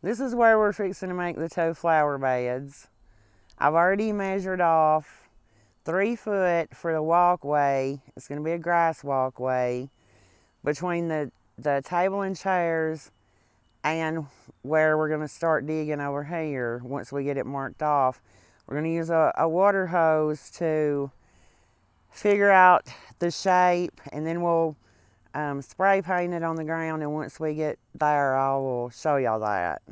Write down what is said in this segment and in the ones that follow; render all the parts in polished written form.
This is where we're fixing to make the toe flower beds. I've already measured off 3 foot for the walkway. It's going to be a grass walkway between the table and chairs and where we're going to start digging over here once we get it marked off. We're going to use a water hose to figure out the shape, and then we'll spray paint it on the ground, and once we get there, I will show y'all that.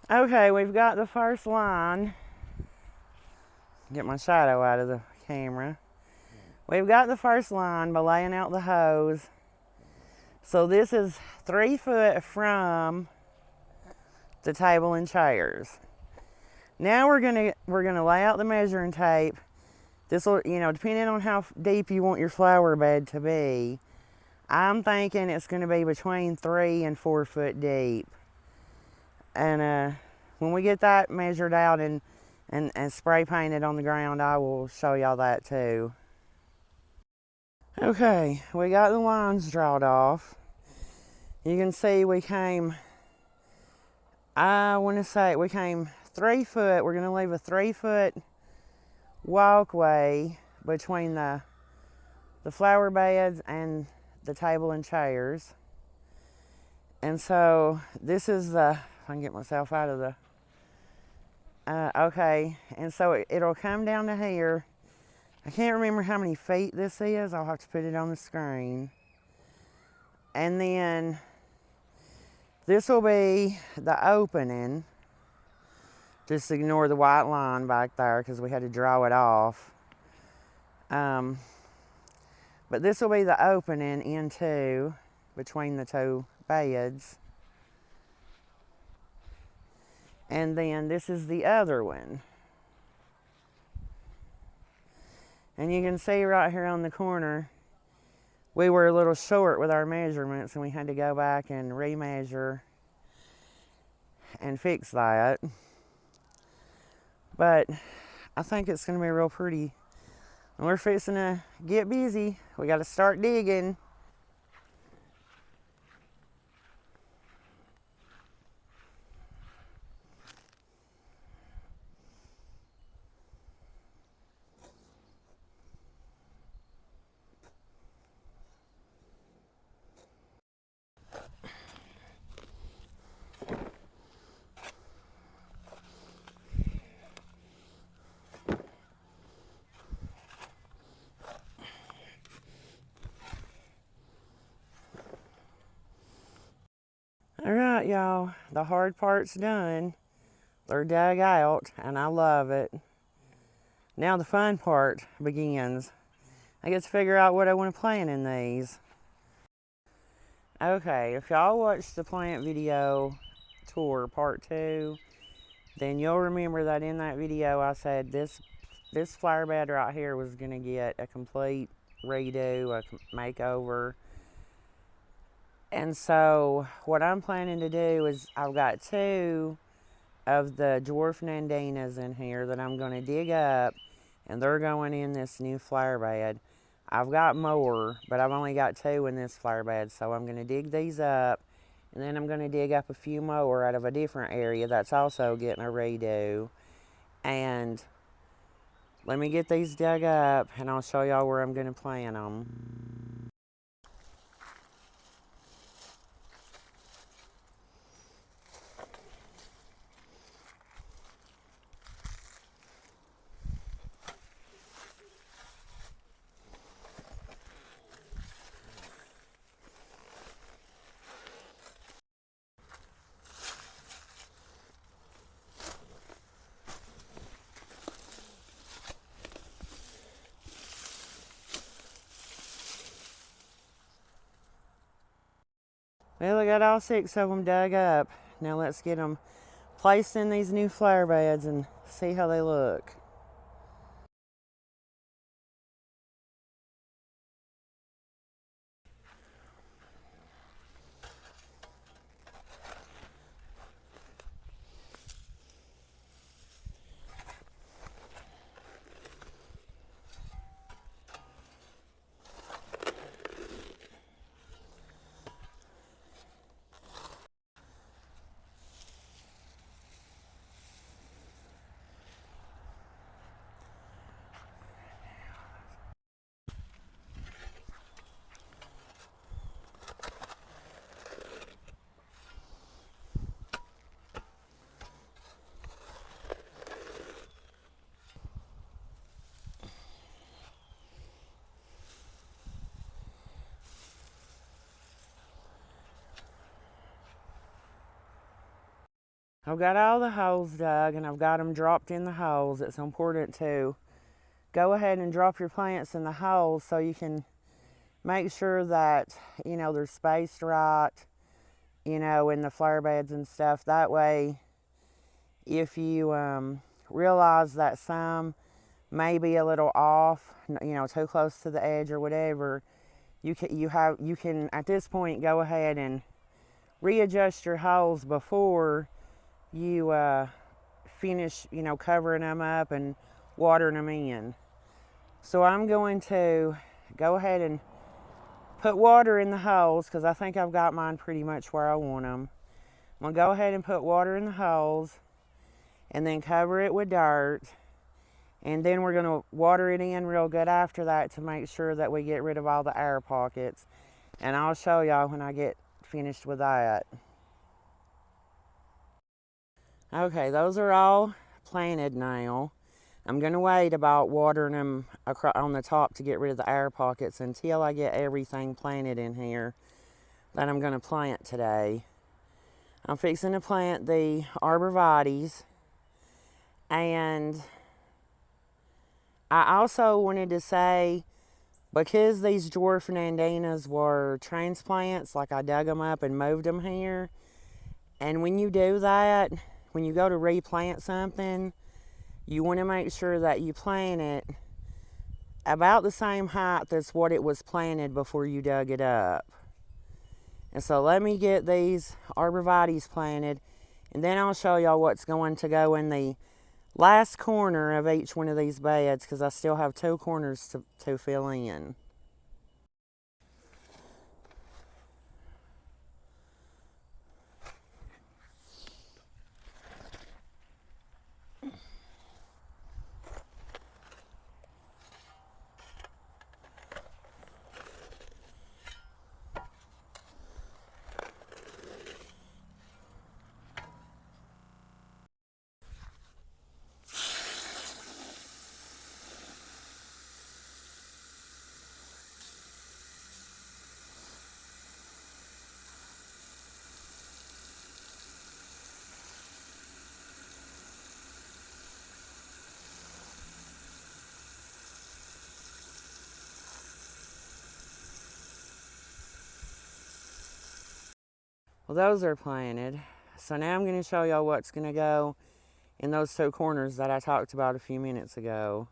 Okay, we've got the first line. Get my shadow out of the camera. We've got the first line by laying out the hose. So this is 3 foot from the table and chairs. Now we're gonna lay out the measuring tape. This will, depending on how deep you want your flower bed to be, I'm thinking it's gonna be between 3 and 4 foot deep. And when we get that measured out and spray painted on the ground, I will show y'all that too. Okay, we got the lines drawn off. You can see we came, I want to say we came 3 foot. We're going to leave a 3 foot walkway between the flower beds and the table and chairs. And so this is the, if I can get myself out of the, okay, and so it'll come down to here. I can't remember how many feet this is. I'll have to put it on the screen. And then this will be the opening. Just ignore the white line back there because we had to draw it off. But this will be the opening into between the two beds. And then this is the other one. And you can see right here on the corner, we were a little short with our measurements and we had to go back and remeasure and fix that. But I think it's going to be real pretty. And we're fixing to get busy. We got to start digging. All right, y'all, the hard part's done. They're dug out, and I love it. Now the fun part begins. I get to figure out what I want to plant in these. Okay, if y'all watched the plant video tour part 2, then you'll remember that in that video I said this flower bed right here was going to get a complete redo, a makeover. And so what I'm planning to do is I've got 2 of the dwarf nandinas in here that I'm going to dig up, and they're going in this new flower bed. I've got more, but I've only got 2 in this flower bed, so I'm going to dig these up, and then I'm going to dig up a few more out of a different area that's also getting a redo. And let me get these dug up, and I'll show y'all where I'm going to plant them. Well, I got all 6 of them dug up. Now let's get them placed in these new flower beds and see how they look. I've got all the holes dug and I've got them dropped in the holes. It's important to go ahead and drop your plants in the holes so you can make sure that, you know, they're spaced right, you know, in the flower beds and stuff. That way, if you realize that some may be a little off, you know, too close to the edge or whatever, you can at this point go ahead and readjust your holes before you finish, you know, covering them up and watering them in. So I'm going to go ahead and put water in the holes because I think I've got mine pretty much where I want them. I'm going to go ahead and put water in the holes and then cover it with dirt. And then we're going to water it in real good after that to make sure that we get rid of all the air pockets. And I'll show y'all when I get finished with that. Okay, those are all planted now. I'm going to wait about watering them on the top to get rid of the air pockets until I get everything planted in here that I'm going to plant today. I'm fixing to plant the arborvitaes, and I also wanted to say, because these dwarf nandinas were transplants, like I dug them up and moved them here, and when you do that, when you go to replant something, you want to make sure that you plant it about the same height as what it was planted before you dug it up. And so let me get these arborvitaes planted, and then I'll show y'all what's going to go in the last corner of each one of these beds, because I still have 2 corners to fill in. Well, those are planted. So now I'm going to show y'all what's going to go in those 2 corners that I talked about a few minutes ago.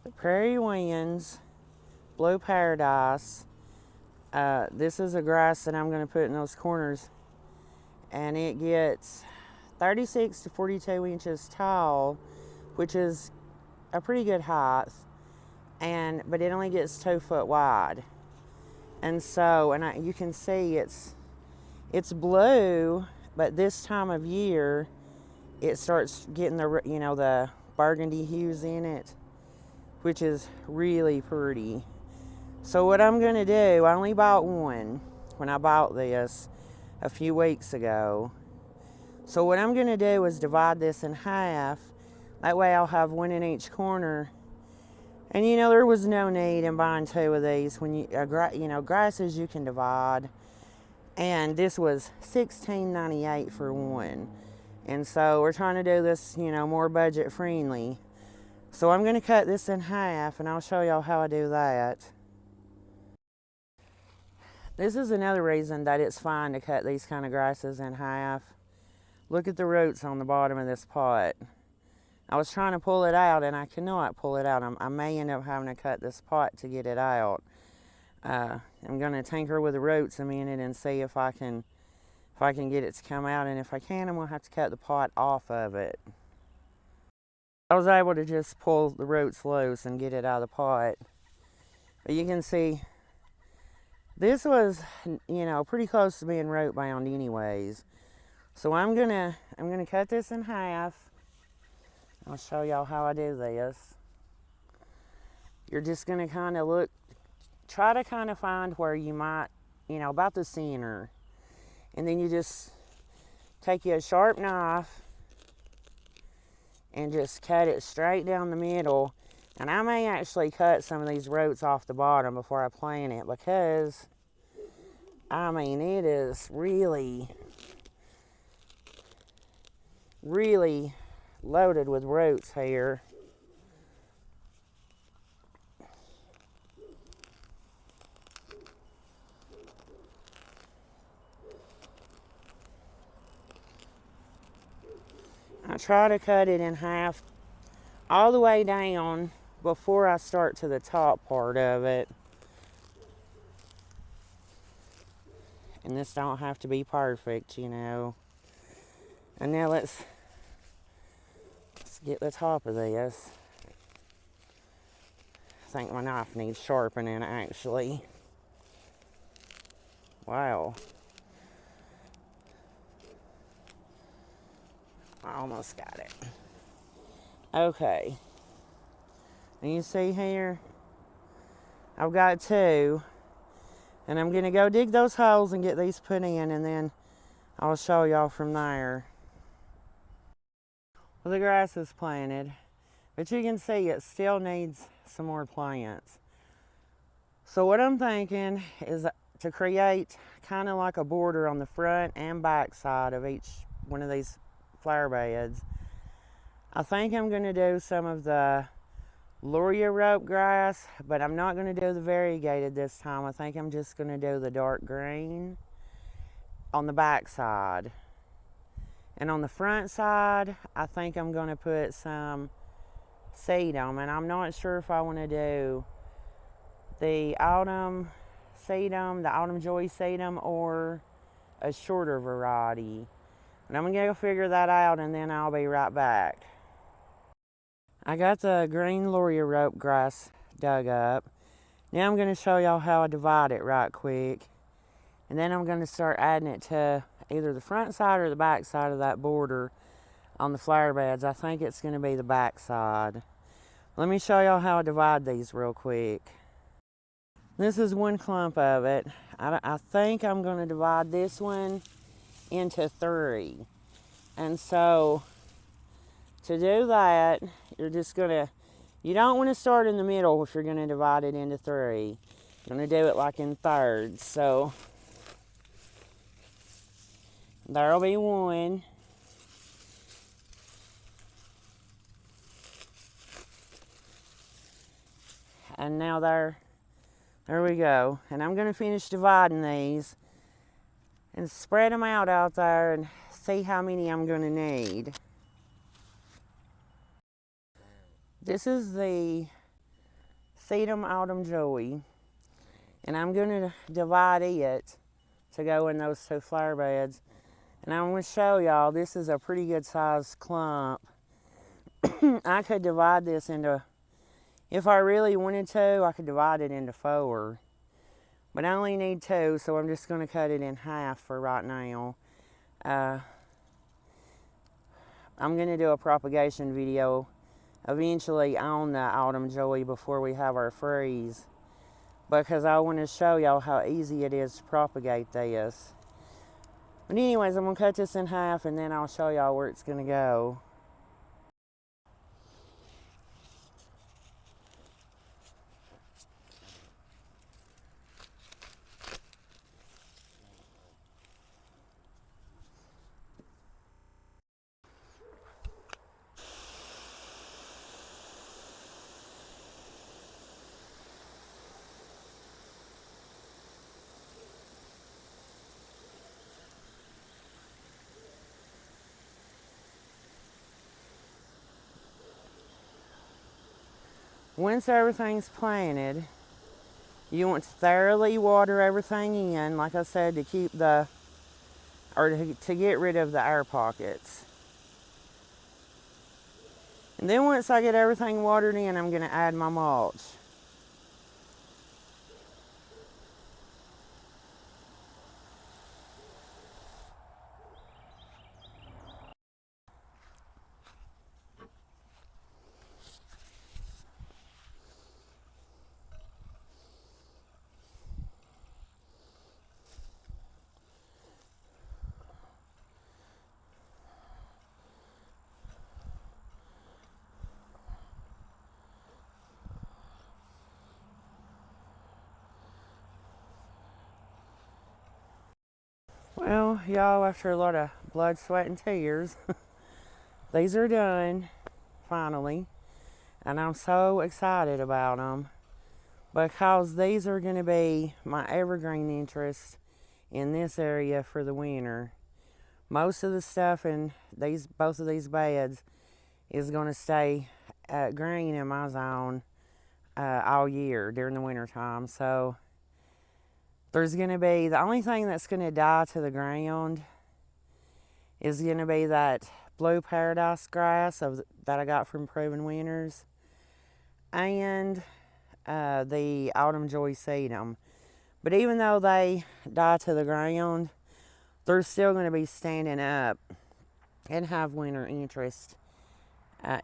The prairie winds, blue paradise. This is a grass that I'm going to put in those corners, and it gets 36 to 42 inches tall, which is a pretty good height, but it only gets 2 foot wide. And so, you can see it's blue, but this time of year it starts getting the burgundy hues in it, which is really pretty. So what I'm going to do, I only bought one when I bought this a few weeks ago. So what I'm going to do is divide this in half. That way I'll have one in each corner. And you know, there was no need in buying 2 of these. When grasses you can divide. And this was $16.98 for one. And so we're trying to do this, more budget friendly. So I'm going to cut this in half, and I'll show y'all how I do that. This is another reason that it's fine to cut these kind of grasses in half. Look at the roots on the bottom of this pot. I was trying to pull it out, and I cannot pull it out. I may end up having to cut this pot to get it out. I'm going to tinker with the roots a minute and see if I can get it to come out. And if I can, I'm going to have to cut the pot off of it. I was able to just pull the roots loose and get it out of the pot. But you can see this was, pretty close to being root bound anyways. So I'm gonna cut this in half. I'll show y'all how I do this. You're just gonna kind of try to kind of find where you might, about the center. And then you just take you a sharp knife and just cut it straight down the middle. And I may actually cut some of these roots off the bottom before I plant it, because, it is really really loaded with roots here. I try to cut it in half all the way down before I start to the top part of it. And this don't have to be perfect, you know. And now let's get the top of this. I think my knife needs sharpening actually. Wow. I almost got it. Okay. And you see here, I've got two. And I'm going to go dig those holes and get these put in, and then I'll show y'all from there. Well, the grass is planted, but you can see it still needs some more plants. So what I'm thinking is to create kind of like a border on the front and back side of each one of these flower beds. I think I'm going to do some of the Luria rope grass, but I'm not going to do the variegated this time. I think I'm just going to do the dark green on the back side. And on the front side, I think I'm going to put some sedum, and I'm not sure if I want to do the autumn sedum, the autumn joy sedum, or a shorter variety. And I'm going to go figure that out, and then I'll be right back. I got the green Luria rope grass dug up. Now I'm going to show y'all how I divide it right quick. And then I'm going to start adding it to either the front side or the back side of that border on the flower beds. I think it's going to be the back side. Let me show y'all how I divide these real quick. This is one clump of it. I think I'm going to divide this one into 3. And so to do that, you're just going to, you don't want to start in the middle if you're going to divide it into 3. You're going to do it like in thirds. So there'll be 1. And now there we go. And I'm going to finish dividing these and spread them out there and see how many I'm going to need. This is the sedum autumn joy, and I'm going to divide it to go in those 2 flower beds. And I'm going to show y'all, this is a pretty good sized clump. I could divide this into, if I really wanted to, I could divide it into 4. But I only need 2, so I'm just going to cut it in half for right now. I'm going to do a propagation video eventually on the autumn joy before we have our freeze, because I want to show y'all how easy it is to propagate this. But anyways, I'm going to cut this in half, and then I'll show y'all where it's going to go. Once everything's planted, you want to thoroughly water everything in, like I said, to keep the, or to get rid of the air pockets. And then once I get everything watered in, I'm going to add my mulch. Well, y'all, after a lot of blood, sweat, and tears, these are done, finally. And I'm so excited about them because these are going to be my evergreen interest in this area for the winter. Most of the stuff in both of these beds is going to stay green in my zone all year during the winter time. So there's going to be, the only thing that's going to die to the ground is going to be that blue paradise grass that I got from Proven Winners, and the autumn joy sedum. But even though they die to the ground, they're still going to be standing up and have winter interest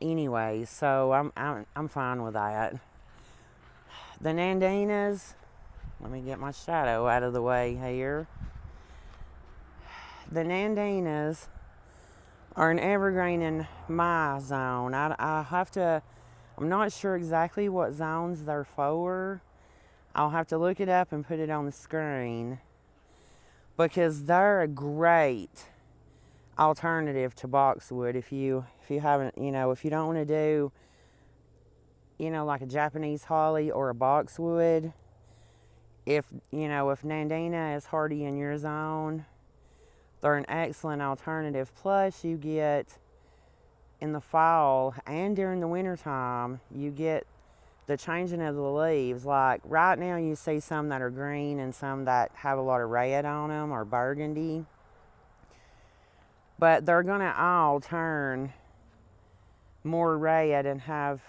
anyway. So I'm fine with that. The nandinas, let me get my shadow out of the way here. The nandinas are an evergreen in my zone. I'm not sure exactly what zones they're for. I'll have to look it up and put it on the screen, because they're a great alternative to boxwood if you haven't, if you don't want to do, like a Japanese holly or a boxwood. If nandina is hardy in your zone, they're an excellent alternative. Plus, you get, in the fall and during the winter time, you get the changing of the leaves. Like right now you see some that are green and some that have a lot of red on them, or burgundy. But they're going to all turn more red and have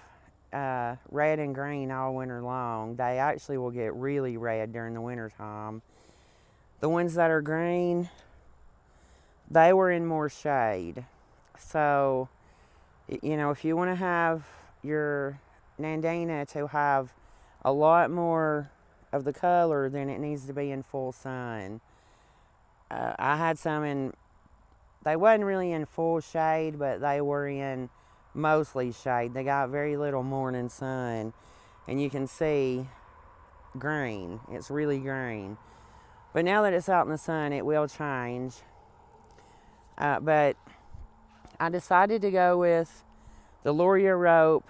red and green all winter long. They actually will get really red during the winter time. The ones that are green, they were in more shade. So, if you want to have your nandina to have a lot more of the color, then it needs to be in full sun. I had some they wasn't really in full shade, but they were in mostly shade. They got very little morning sun, and you can see green. It's really green. But now that it's out in the sun, it will change. But I decided to go with the Loria rope,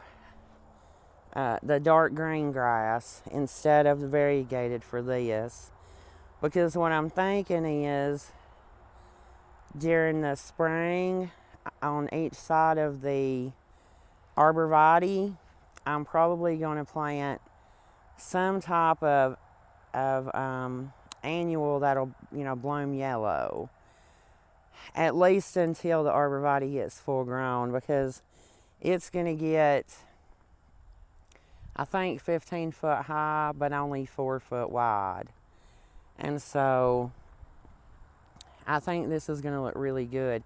the dark green grass, instead of the variegated for this. Because what I'm thinking is, during the spring, on each side of the arborvitae, I'm probably going to plant some type of annual that'll bloom yellow, at least until the arborvitae gets full grown, because it's going to get, I think, 15 foot high, but only 4 foot wide. And so I think this is going to look really good,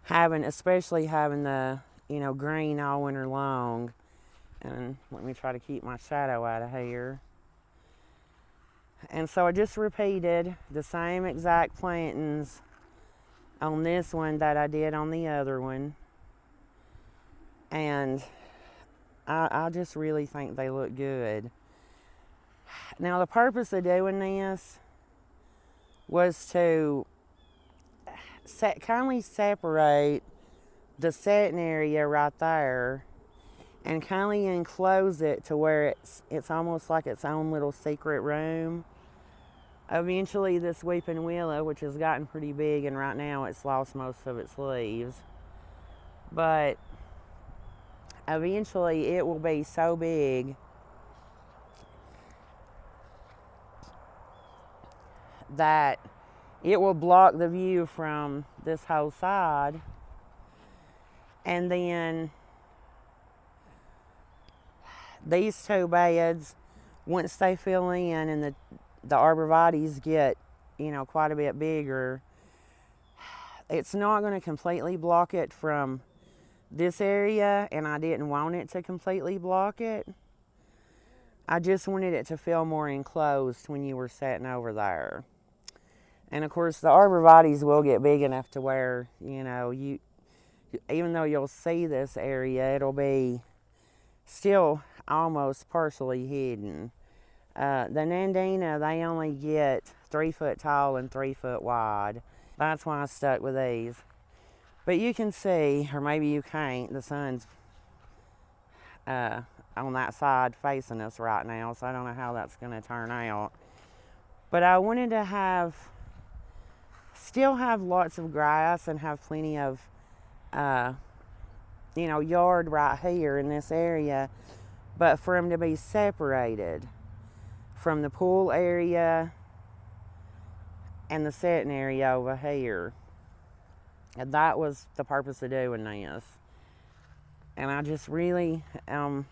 especially having the green all winter long. And let me try to keep my shadow out of here. And so I just repeated the same exact plantings on this one that I did on the other one. And I just really think they look good. Now, the purpose of doing this was to kindly separate the setting area right there and kindly enclose it to where it's almost like its own little secret room. Eventually, this weeping willow, which has gotten pretty big, and right now it's lost most of its leaves, but eventually it will be so big that it will block the view from this whole side. And then these two beds, once they fill in and the arborvitaes get quite a bit bigger, it's not going to completely block it from this area, and I didn't want it to completely block it. I just wanted it to feel more enclosed when you were sitting over there. And of course, the arborvitaes will get big enough to where, even though you'll see this area, it'll be still almost partially hidden. The nandina, they only get 3 foot tall and 3 foot wide. That's why I stuck with these. But you can see, or maybe you can't, the sun's on that side facing us right now, so I don't know how that's going to turn out. But I wanted to still have lots of grass and have plenty of, yard right here in this area, but for them to be separated from the pool area and the sitting area over here. And that was the purpose of doing this. And I just really am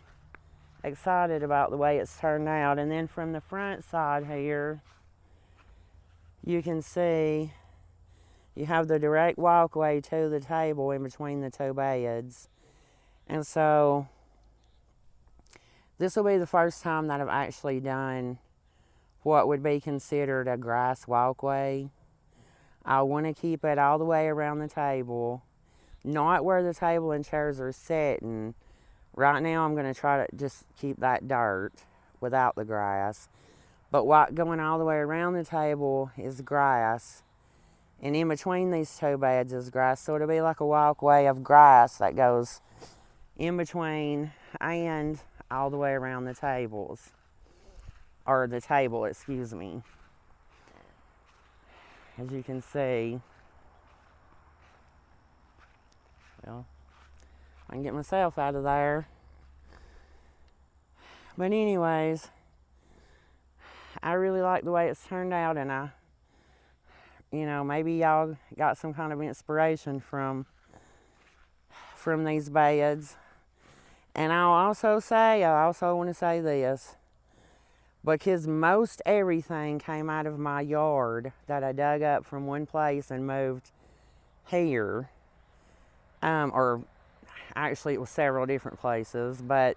excited about the way it's turned out. And then from the front side here, you can see you have the direct walkway to the table in between the two beds. And so this will be the first time that I've actually done what would be considered a grass walkway. I want to keep it all the way around the table, not where the table and chairs are sitting. Right now I'm going to try to just keep that dirt without the grass. But what going all the way around the table is grass. And in between these two beds is grass. So it'll be like a walkway of grass that goes in between and all the way around the tables. Or the table, excuse me. As you can see, well, I can get myself out of there. But anyways, I really like the way it's turned out, and maybe y'all got some kind of inspiration from these beds. And I also want to say this, because most everything came out of my yard that I dug up from one place and moved here. Or actually it was several different places, but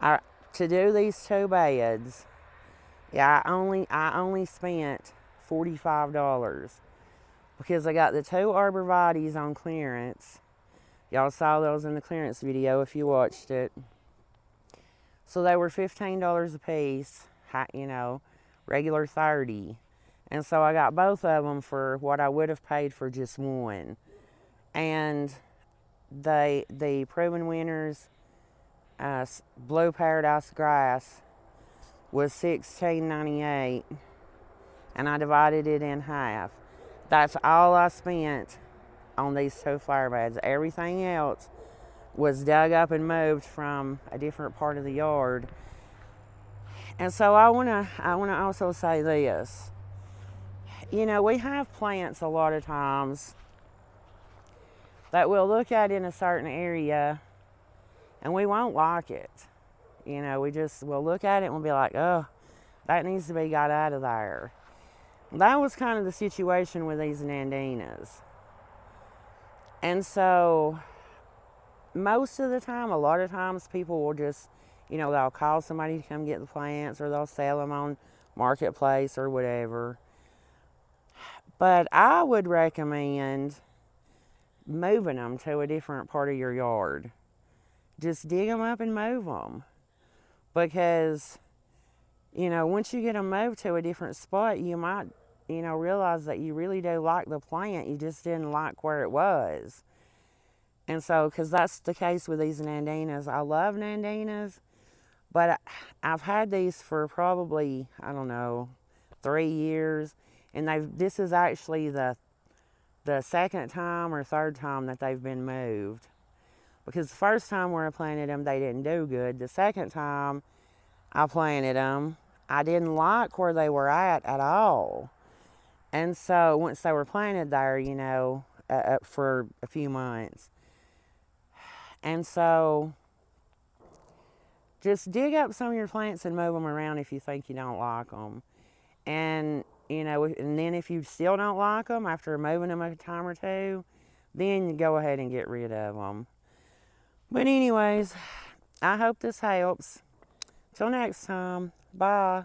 to do these two beds, yeah, I only spent $45 because I got the two arborvitaes on clearance. Y'all saw those in the clearance video if you watched it. So they were $15 a piece, regular $30. And so I got both of them for what I would have paid for just one. And the Proven Winners Blue Paradise Grass was $16.98, and I divided it in half. That's all I spent on these two flower beds. Everything else was dug up and moved from a different part of the yard. And so I wanna also say this. We have plants a lot of times that we'll look at in a certain area and we won't like it. We'll look at it and we'll be like, oh, that needs to be got out of there. That was kind of the situation with these nandinas. And so most of the time, a lot of times people will just, they'll call somebody to come get the plants, or they'll sell them on Marketplace or whatever. But I would recommend moving them to a different part of your yard. Just dig them up and move them. Because, once you get them moved to a different spot, you might, realize that you really do like the plant. You just didn't like where it was. And so, because that's the case with these nandinas. I love nandinas, but I've had these for probably, 3 years. And this is actually the second time or third time that they've been moved. Because the first time where I planted them, they didn't do good. The second time I planted them, I didn't like where they were at all. And so once they were planted there, for a few months. And so just dig up some of your plants and move them around if you think you don't like them. And, and then if you still don't like them after moving them a time or two, then you go ahead and get rid of them. But anyways, I hope this helps. Till next time, bye.